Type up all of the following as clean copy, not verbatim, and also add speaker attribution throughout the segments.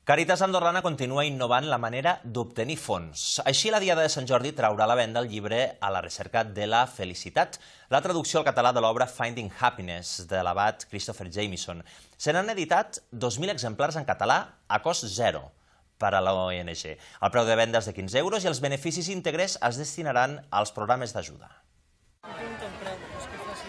Speaker 1: Càritas Andorrana continua innovant la manera d'obtenir fons. Així, la Diada de Sant Jordi traurà a la venda el llibre A la recerca de la felicitat, la traducció al català de l'obra Finding Happiness, de l'abat Christopher Jameson. Se n'han editat 2.000 exemplars en català a cost zero per a l'ONG. El preu de venda és de 15 euros i els beneficis íntegres es destinaran als programes d'ajuda.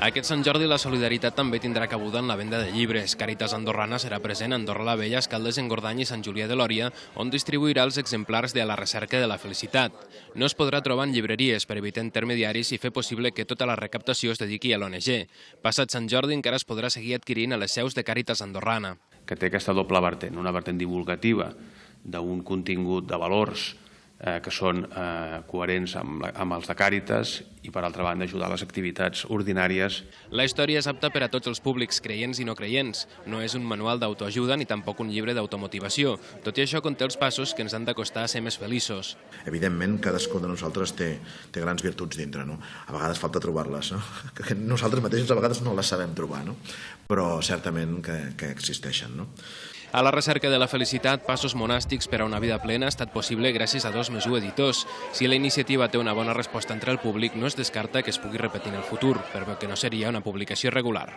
Speaker 2: Aquest Sant Jordi la solidaritat també tindrà cabuda en la venda de llibres. Càritas Andorrana serà present a Andorra la Vella, Escaldes, Engordany i Sant Julià de Lòria, on distribuirà els exemplars de A la recerca de la felicitat. No es podrà trobar en llibreries per evitar intermediaris i fer possible que tota la recaptació es dediqui a l'ONG. Passat Sant Jordi encara es podrà seguir adquirint a les seus de Càritas Andorrana.
Speaker 3: Que té aquesta doble vessant, una vessant divulgativa d'un contingut de valors que són coherents amb els de Càritas i, per altra banda, ajudar a les activitats ordinàries.
Speaker 2: La història és apta per a tots els públics, creients i no creients. No és un manual d'autoajuda ni tampoc un llibre d'automotivació. Tot i això, conté els passos que ens han d'acostar a ser més feliços.
Speaker 4: Evidentment, cadascun de nosaltres té grans virtuts dintre, no? A vegades falta trobar-les, no? Que nosaltres mateixos a vegades no les sabem trobar, no? Però certament que existeixen, no?
Speaker 2: A la recerca de la felicitat, passos monàstics per a una vida plena ha estat possible gràcies a 2+1 editors. Si la iniciativa té una bona resposta entre el públic, no es descarta que es pugui repetir en el futur, però que no seria una publicació regular.